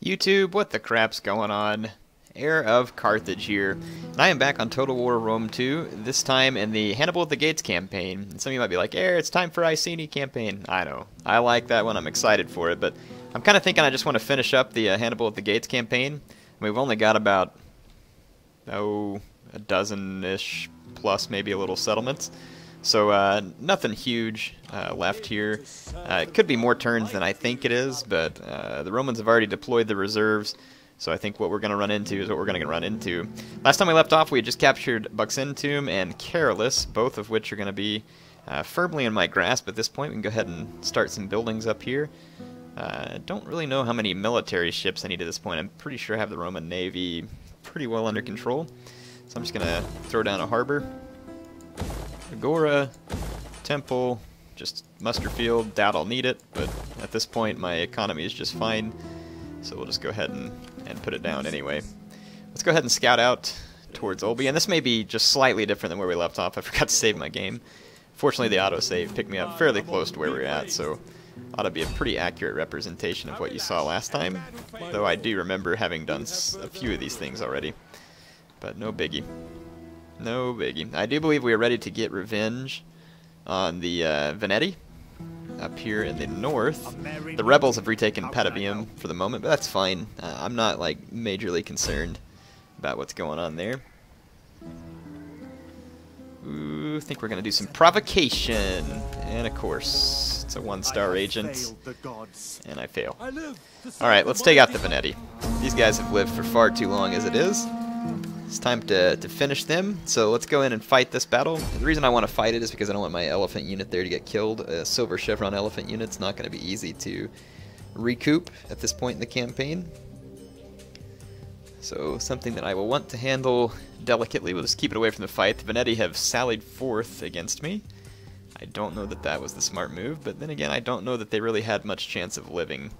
YouTube, what the crap's going on? Heir of Carthage here, and I am back on Total War Rome 2, this time in the Hannibal at the Gates campaign. And some of you might be like, Heir, it's time for Iceni campaign. I know, I like that one, I'm excited for it, but I'm kind of thinking I just want to finish up the Hannibal at the Gates campaign. We've only got about, a dozen-ish plus maybe a little settlements. So nothing huge left here. It could be more turns than I think it is, but the Romans have already deployed the reserves, so I think what we're going to run into is what we're going to run into. Last time we left off, we had just captured Buxentum and Carolus, both of which are going to be firmly in my grasp at this point. We can go ahead and start some buildings up here. I don't really know how many military ships I need at this point. I'm pretty sure I have the Roman Navy pretty well under control. So I'm just going to throw down a harbor. Agora, Temple, just muster field, doubt I'll need it, but at this point my economy is just fine, so we'll just go ahead and put it down anyway. Let's go ahead and scout out towards Olby, and this may be just slightly different than where we left off. I forgot to save my game. Fortunately the autosave picked me up fairly close to where we were at, so ought to be a pretty accurate representation of what you saw last time, though I do remember having done a few of these things already, but no biggie. No biggie. I do believe we are ready to get revenge on the Veneti up here in the north. The rebels have retaken Patavium for the moment, but that's fine. I'm not like majorly concerned about what's going on there. Ooh, I think we're gonna do some provocation, and of course it's a 1-star agent, and I fail. Alright, let's take out the Venetti. These guys have lived for far too long as it is. It's time to finish them, so let's go in and fight this battle. The reason I want to fight it is because I don't want my elephant unit there to get killed. A silver chevron elephant unit's not going to be easy to recoup at this point in the campaign. So something that I will want to handle delicately. We'll just keep it away from the fight. The Venetti have sallied forth against me. I don't know that that was the smart move, but then again I don't know that they really had much chance of living.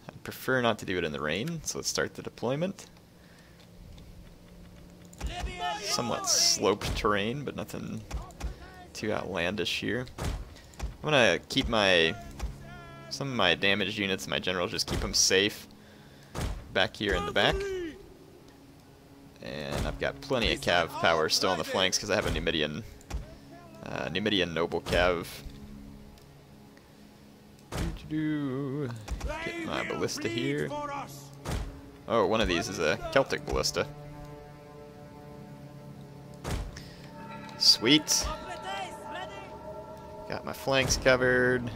I'd prefer not to do it in the rain, so let's start the deployment. Somewhat sloped terrain, but nothing too outlandish here. I'm gonna keep some of my damaged units, my generals, just keep them safe back here in the back. And I've got plenty of cav power still on the flanks because I have a Numidian noble cav. Get my ballista here. Oh, one of these is a Celtic ballista. Sweet. Got my flanks covered.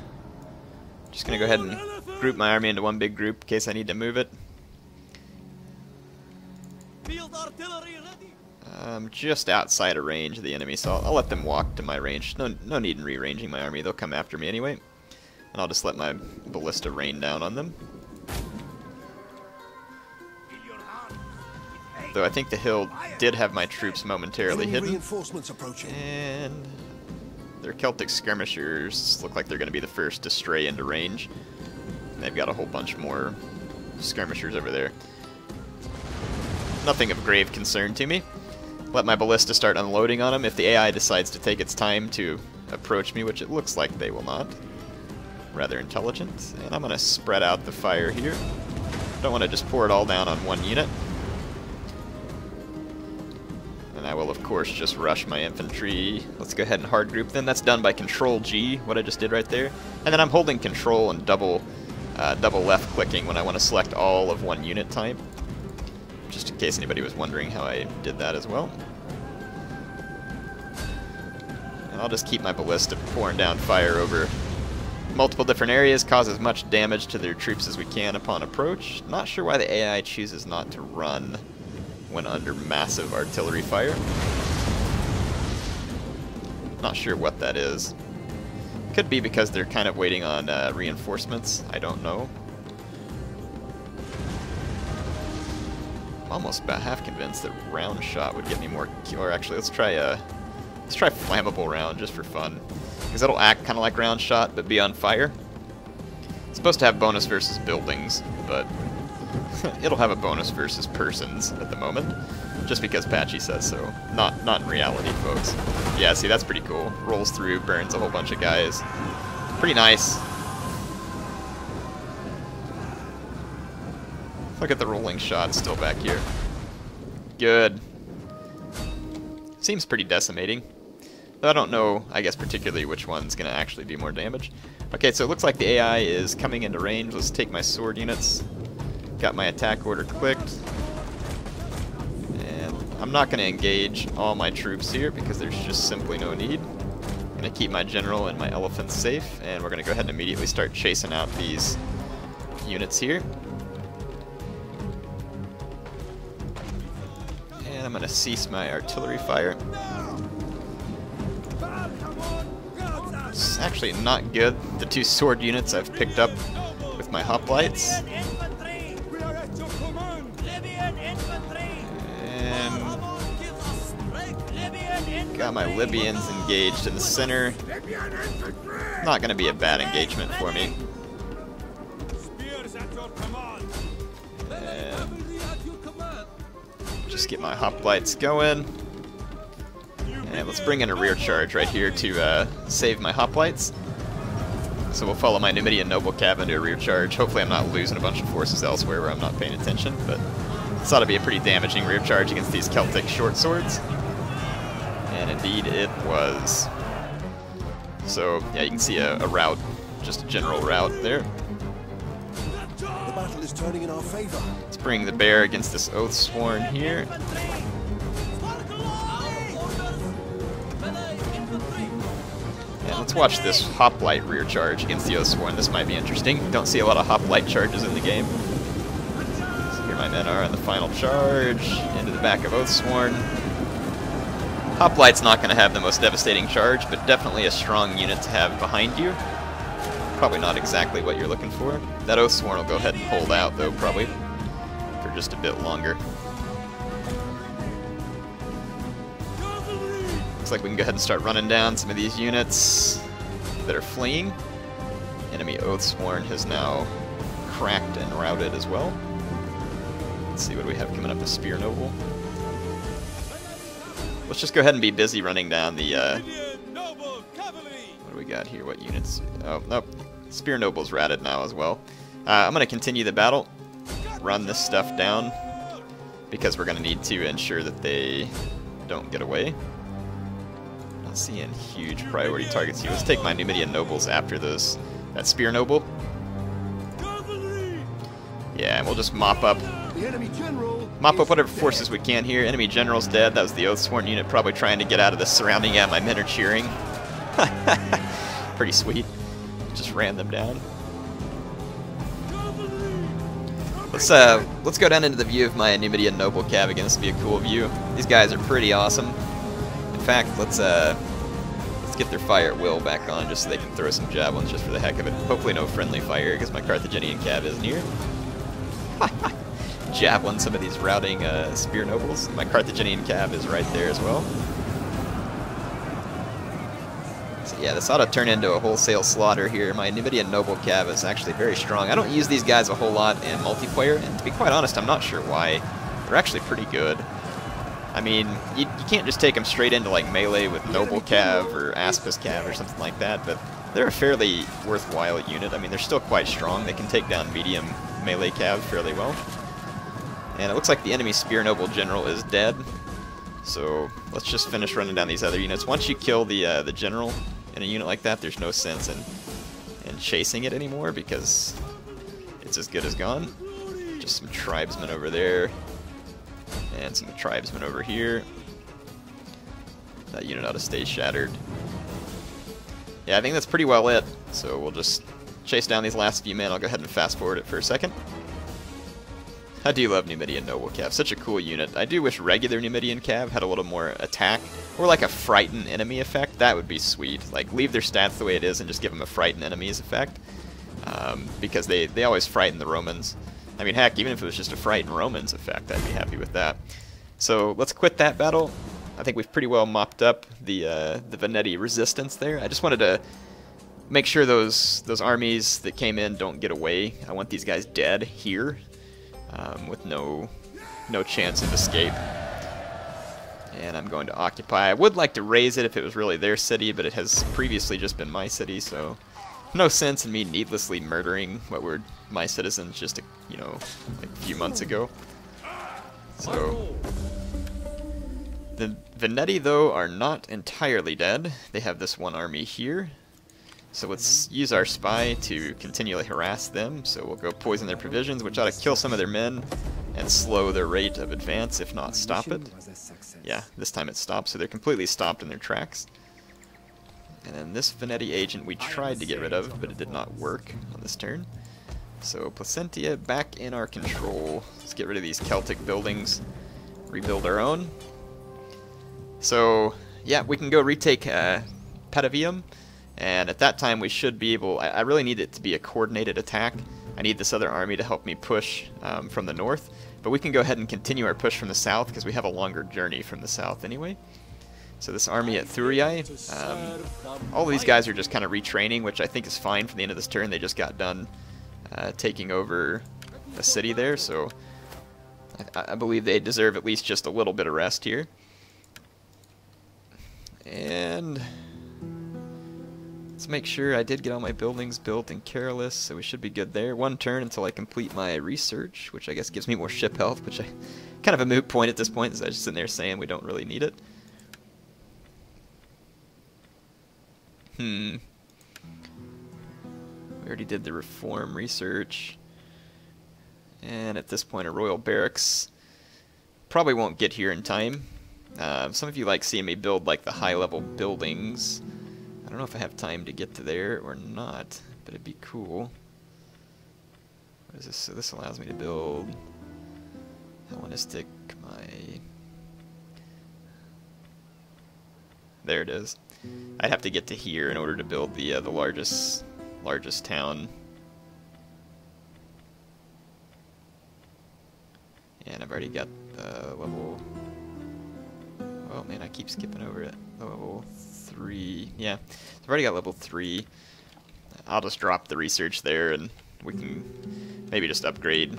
Just gonna go ahead and group my army into one big group in case I need to move it. I'm just outside of range of the enemy, so I'll let them walk to my range. No need in rearranging my army. They'll come after me anyway. And I'll just let my ballista rain down on them. Though I think the hill did have my troops momentarily hidden. And their Celtic skirmishers look like they're going to be the first to stray into range. And they've got a whole bunch more skirmishers over there. Nothing of grave concern to me. Let my ballista start unloading on them if the AI decides to take its time to approach me, which it looks like they will not. Rather intelligent. And I'm going to spread out the fire here. Don't want to just pour it all down on one unit. I will, of course, just rush my infantry. Let's go ahead and hard group them. That's done by Control-G, what I just did right there. And then I'm holding Control and double left-clicking when I want to select all of one unit type. Just in case anybody was wondering how I did that as well. And I'll just keep my ballista pouring down fire over multiple different areas, cause as much damage to their troops as we can upon approach. Not sure why the AI chooses not to run when under massive artillery fire. Not sure what that is. Could be because they're kind of waiting on reinforcements. I don't know. I'm almost about half convinced that round shot would get me more kill. Or actually, let's try flammable round just for fun, because it'll act kind of like round shot but be on fire. It's supposed to have bonus versus buildings, but it'll have a bonus versus persons at the moment, just because Patchy says so. Not in reality, folks. Yeah, see, that's pretty cool. Rolls through, burns a whole bunch of guys. Pretty nice. Look at the rolling shot still back here. Good. Seems pretty decimating. Though I don't know, I guess, particularly which one's going to actually do more damage. Okay, so it looks like the AI is coming into range. Let's take my sword units. Got my attack order clicked. And I'm not going to engage all my troops here because there's just simply no need. I'm going to keep my general and my elephants safe, and we're going to go ahead and immediately start chasing out these units here. And I'm going to cease my artillery fire. It's actually not good. The 2 sword units I've picked up with my hoplites. And got my Libyans engaged in the center. Not going to be a bad engagement for me. And just get my hoplites going. And let's bring in a rear charge right here to save my hoplites. So we'll follow my Numidian noble cav into a rear charge. Hopefully I'm not losing a bunch of forces elsewhere where I'm not paying attention, but this ought to be a pretty damaging rear charge against these Celtic short swords. And indeed it was. So yeah, you can see a rout, just a general rout there. The battle is turning in our favor. Let's bring the bear against this Oathsworn here. And let's watch this hoplite rear charge against the Oathsworn. This might be interesting. Don't see a lot of hoplite charges in the game. So here my men are on the final charge, into the back of Oathsworn. Hoplite's not going to have the most devastating charge, but definitely a strong unit to have behind you. Probably not exactly what you're looking for. That Oathsworn will go ahead and hold out, though, probably for just a bit longer. Looks like we can go ahead and start running down some of these units that are fleeing. Enemy Oathsworn has now cracked and routed as well. Let's see what we have coming up with Spear Noble. Let's just go ahead and be busy running down the, what do we got here? What units? Oh, nope. Spear Noble's routed now as well. I'm going to continue the battle, run this stuff down, because we're going to need to ensure that they don't get away. Not seeing huge priority targets here. Let's take my Numidian Nobles after those, that Spear Noble. Yeah, and we'll just mop up whatever forces we can here. Enemy general's dead. That was the Oathsworn unit probably trying to get out of the surrounding. Yeah, my men are cheering. Pretty sweet. Just ran them down. Let's go down into the view of my Numidian noble cav again. This will be a cool view. These guys are pretty awesome. In fact, let's get their fire at will back on just so they can throw some javelins just for the heck of it. Hopefully no friendly fire because my Carthaginian cav isn't here. Javelin some of these routing spear nobles. My Carthaginian cav is right there as well. So yeah, this ought to turn into a wholesale slaughter here. My Numidian noble cav is actually very strong. I don't use these guys a whole lot in multiplayer, and to be quite honest, I'm not sure why. They're actually pretty good. I mean, you can't just take them straight into like melee with noble cav or aspis cav or something like that, but they're a fairly worthwhile unit. I mean, they're still quite strong. They can take down medium melee cav fairly well. And it looks like the enemy spear noble general is dead. So let's just finish running down these other units. Once you kill the general in a unit like that, there's no sense in chasing it anymore because it's as good as gone. Just some tribesmen over there and some tribesmen over here. That unit ought to stay shattered. Yeah, I think that's pretty well it. So we'll just chase down these last few men. I'll go ahead and fast forward it for a second. I do love Numidian Noble Cav, such a cool unit. I do wish regular Numidian Cav had a little more attack, or like a frighten enemy effect. That would be sweet. Like, leave their stats the way it is and just give them a frighten enemies effect. Because they always frighten the Romans. I mean, heck, even if it was just a frighten Romans effect, I'd be happy with that. So, let's quit that battle. I think we've pretty well mopped up the Veneti resistance there. I just wanted to make sure those armies that came in don't get away. I want these guys dead here. With no chance of escape. And I'm going to occupy. I would like to raise it if it was really their city, but it has previously just been my city, so no sense in me needlessly murdering what were my citizens just, you know, like a few months ago. So, the Veneti, though, are not entirely dead. They have this one army here. So let's use our spy to continually harass them. So we'll go poison their provisions, which ought to kill some of their men and slow their rate of advance, if not stop it. Yeah, this time it stopped, so they're completely stopped in their tracks. And then this Veneti agent we tried to get rid of, but it did not work on this turn. So Placentia back in our control. Let's get rid of these Celtic buildings, rebuild our own. So yeah, we can go retake Patavium, and at that time we should be able, I really need it to be a coordinated attack. I need this other army to help me push from the north, but we can go ahead and continue our push from the south because we have a longer journey from the south anyway. So this army at Thurii, all of these guys are just kind of retraining, which I think is fine for the end of this turn. They just got done taking over a city there, so I believe they deserve at least just a little bit of rest here. And let's make sure I did get all my buildings built in Carolus, so we should be good there. One turn until I complete my research, which I guess gives me more ship health, which I kind of a moot point at this point, as I was just sitting there saying we don't really need it. We already did the reform research. And at this point, a royal barracks probably won't get here in time. Some of you like seeing me build like the high-level buildings. I don't know if I have time to get to there or not, but it'd be cool. What is this? So this allows me to build Hellenistic, there it is. I'd have to get to here in order to build the largest town. And I've already got level. Oh man, I keep skipping over it. Level 3. Yeah, I've already got level 3. I'll just drop the research there, and we can maybe just upgrade.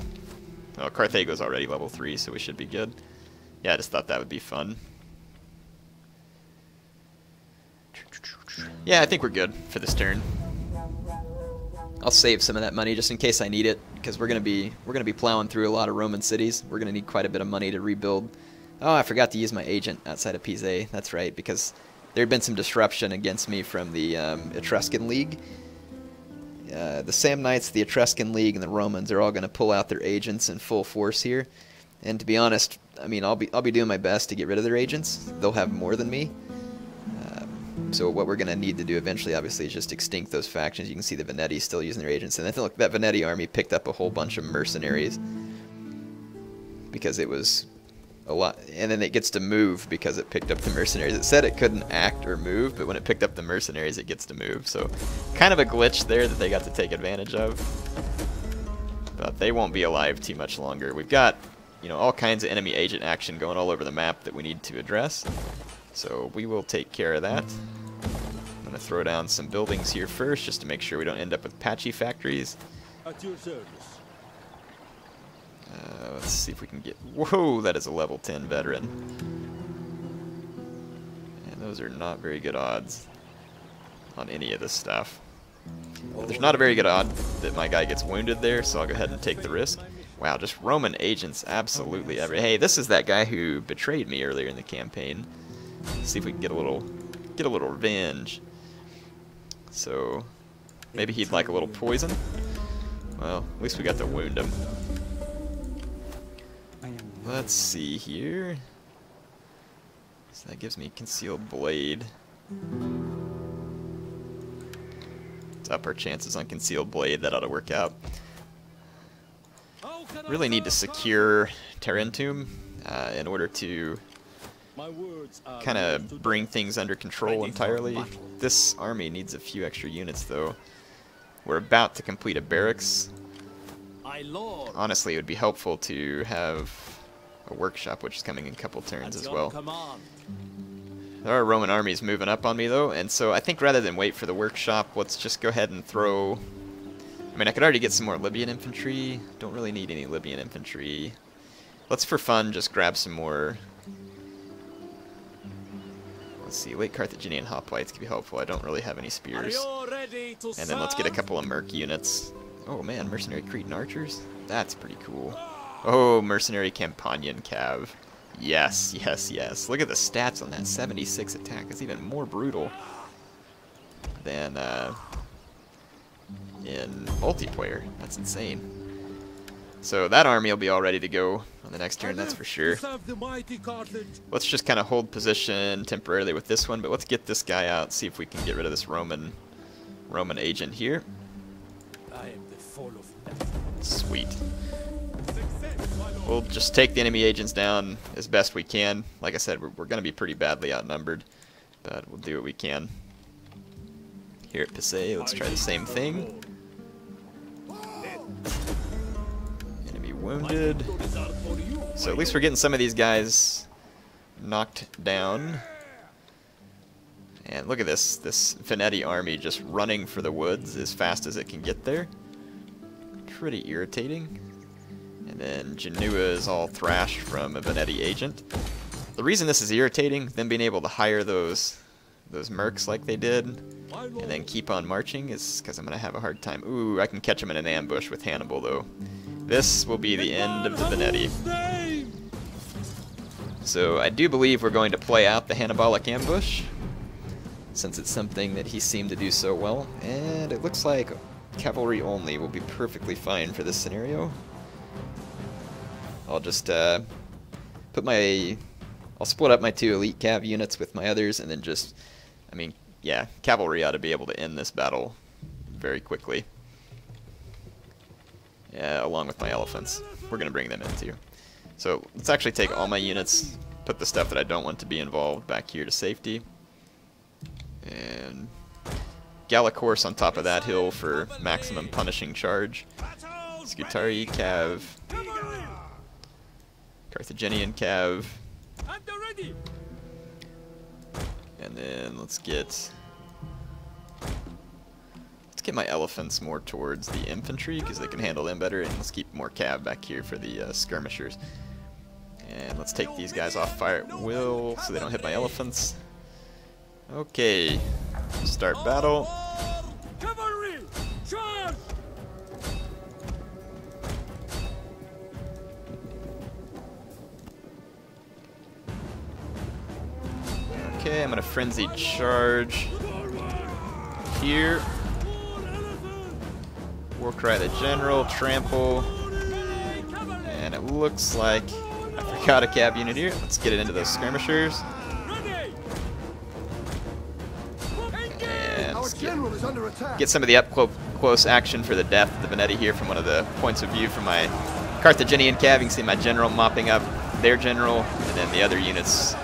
Oh, Carthago's already level 3, so we should be good. Yeah, I just thought that would be fun. Yeah, I think we're good for this turn. I'll save some of that money just in case I need it, because we're gonna be plowing through a lot of Roman cities. We're gonna need quite a bit of money to rebuild. Oh, I forgot to use my agent outside of Pise. That's right, because there had been some disruption against me from the Etruscan League. The Samnites, the Etruscan League, and the Romans are all gonna pull out their agents in full force here. And to be honest, I mean, I'll be doing my best to get rid of their agents. They'll have more than me. So what we're going to need to do eventually, obviously, is just extinct those factions. You can see the Venetti still using their agents. And I think that Venetti army picked up a whole bunch of mercenaries because it was a lot. And then it gets to move because it picked up the mercenaries. It said it couldn't act or move, but when it picked up the mercenaries, it gets to move. So kind of a glitch there that they got to take advantage of. But they won't be alive too much longer. We've got, you know, all kinds of enemy agent action going all over the map that we need to address. So we will take care of that. I'm going to throw down some buildings here first just to make sure we don't end up with patchy factories. At your service. Let's see if we can get... Whoa, that is a level 10 veteran. And those are not very good odds on any of this stuff. But there's not a very good odd that my guy gets wounded there, so I'll go ahead and take the risk. Wow, just Roman agents absolutely every... Hey, this is that guy who betrayed me earlier in the campaign. Let's see if we can get a little revenge. So maybe he'd like a little poison. Well, at least we got to wound him. Let's see here. So that gives me concealed blade. Let's up our chances on concealed blade. That ought to work out. Really need to secure Tarentum in order to kind of bring things under control entirely. This army needs a few extra units though. We're about to complete a barracks. Honestly, it would be helpful to have a workshop, which is coming in a couple turns as well. There are Roman armies moving up on me though, and so I think rather than wait for the workshop, let's just go ahead and throw... I mean, I could already get some more Libyan infantry. Don't really need any Libyan infantry. Let's, for fun, just grab some more Let's see, late Carthaginian hoplites could be helpful. I don't really have any spears. And then let's get a couple of merc units. Oh man, mercenary Cretan archers? That's pretty cool. Oh, mercenary Campanian cav. Yes, yes, yes. Look at the stats on that 76 attack. It's even more brutal than in multiplayer. That's insane. So that army will be all ready to go on the next turn, that's for sure. Let's just kind of hold position temporarily with this one, but let's get this guy out, see if we can get rid of this Roman agent here. Sweet. We'll just take the enemy agents down as best we can. Like I said, we're going to be pretty badly outnumbered, but we'll do what we can. Here at Pise, let's try the same thing. Enemy wounded. So at least we're getting some of these guys knocked down. And look at this Venetti army just running for the woods as fast as it can get there. Pretty irritating. And then Genoa is all thrashed from a Venetti agent. The reason this is irritating, them being able to hire those mercs like they did, and then keep on marching, is because I'm going to have a hard time. Ooh, I can catch them in an ambush with Hannibal, though. This will be the end of the Venetti. So I do believe we're going to play out the Hannibalic ambush, since it's something that he seemed to do so well. And it looks like cavalry only will be perfectly fine for this scenario. I'll just I'll split up my 2 elite cav units with my others, and then just, I mean, yeah, cavalry ought to be able to end this battle very quickly. Yeah, along with my elephants. We're going to bring them in too. So let's actually take all my units, put the stuff that I don't want to be involved back here to safety. And Gallic horse on top of that hill for maximum punishing charge. Scutari cav. Carthaginian cav. And then let's get my elephants more towards the infantry because they can handle them better, and let's keep more cav back here for the skirmishers. And let's take these guys off fire at will so they don't hit my elephants. Okay, start battle. Cavalry, charge! Okay, I'm gonna frenzy charge here. Warcry the General, trample, and it looks like I forgot a cav unit here. Let's get it into those skirmishers. And let's get some of the up-close action for the death of the Venetti here from one of the points of view from my Carthaginian cav. You can see my general mopping up their general, and then the other units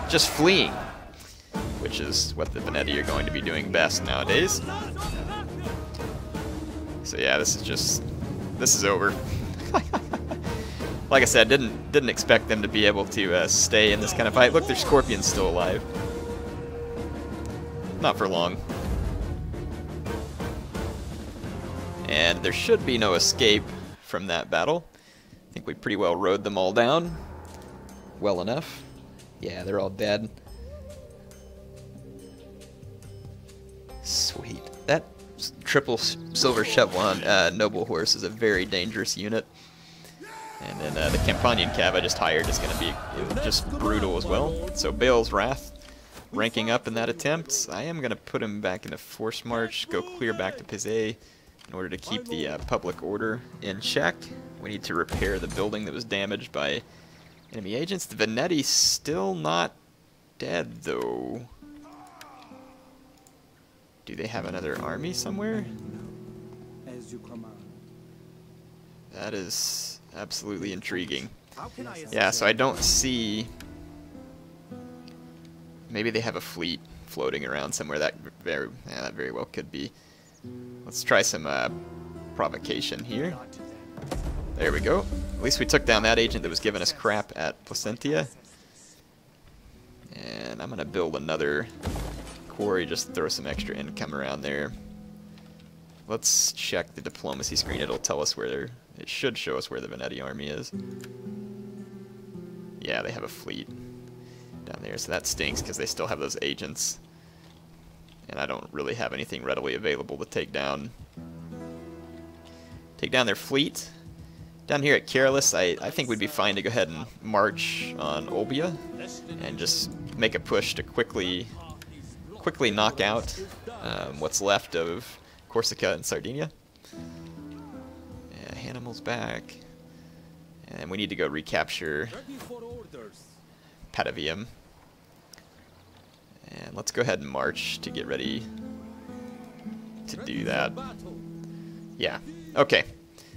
just fleeing, which is what the Venetti are going to be doing best nowadays. So yeah, this is over. Like I said, didn't expect them to be able to stay in this kind of fight. Look, their Scorpion's still alive. Not for long. And there should be no escape from that battle. I think we pretty well rode them all down. Well enough. Yeah, they're all dead. Sweet. That triple silver Chevron noble horse is a very dangerous unit. And then the Campanian cav I just hired is going to be just brutal as well. So Bale's Wrath ranking up in that attempt. I am going to put him back in a force march, go clear back to Pise in order to keep the public order in check. We need to repair the building that was damaged by enemy agents. The Venetti's still not dead, though. Do they have another army somewhere? As you command. That is absolutely intriguing. Yeah, so I don't see... Maybe they have a fleet floating around somewhere. That very well could be. Let's try some provocation here. There we go. At least we took down that agent that was giving us crap at Placentia. And I'm going to build another quarry, just throw some extra income around there. Let's check the diplomacy screen. It'll tell us where it should show us where the Venetti army is. Yeah, they have a fleet. down there, so that stinks because they still have those agents. And I don't really have anything readily available to take down their fleet. Down here at Careless, I think we'd be fine to go ahead and march on Olbia and just make a push to quickly knock out what's left of Corsica and Sardinia. Yeah, Hannibal's back. And we need to go recapture Patavium. And let's go ahead and march to get ready to do that. Yeah, okay.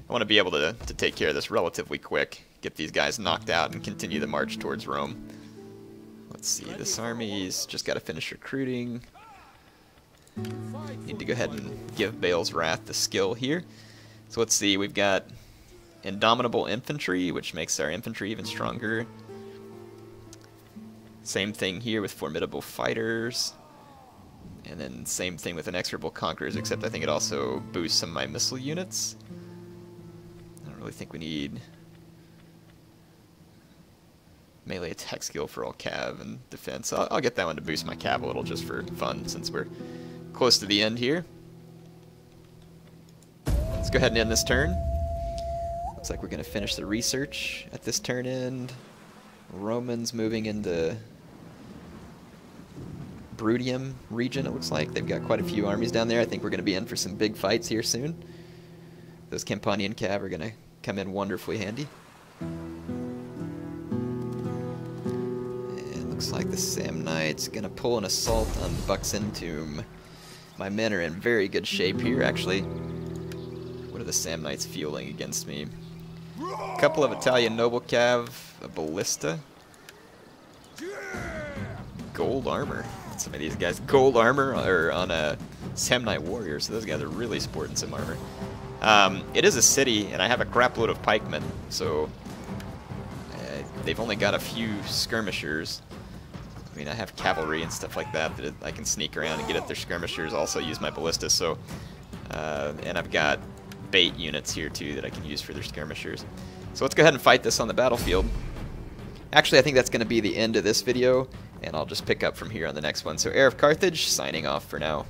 I want to be able to take care of this relatively quick, get these guys knocked out, and continue the march towards Rome. Let's see, this army's just got to finish recruiting. Need to go ahead and give Bale's Wrath the skill here. So let's see, we've got Indomitable Infantry, which makes our infantry even stronger. Same thing here with Formidable Fighters. And then same thing with Inexorable Conquerors, except I think it also boosts some of my missile units. I don't really think we need melee attack skill for all cav and defense. I'll get that one to boost my cav a little just for fun since we're close to the end here. Let's go ahead and end this turn. Looks like we're going to finish the research at this turn end. Romans moving into Brutium region, it looks like. They've got quite a few armies down there. I think we're going to be in for some big fights here soon. Those Campanian cav are going to come in wonderfully handy. And it looks like the Samnites going to pull an assault on Buxentum. My men are in very good shape here, actually. What are the Samnites fueling against me? A couple of Italian noble cav, a ballista, gold armor. Some of these guys, gold armor are on a Samnite warrior, so those guys are really sporting some armor. It is a city, and I have a crap load of pikemen, so they've only got a few skirmishers. I mean, I have cavalry and stuff like that that I can sneak around and get at their skirmishers, also use my ballistas, so, and I've got bait units here too that I can use for their skirmishers. So let's go ahead and fight this on the battlefield. Actually, I think that's going to be the end of this video, and I'll just pick up from here on the next one. So HeirofCarthage, signing off for now.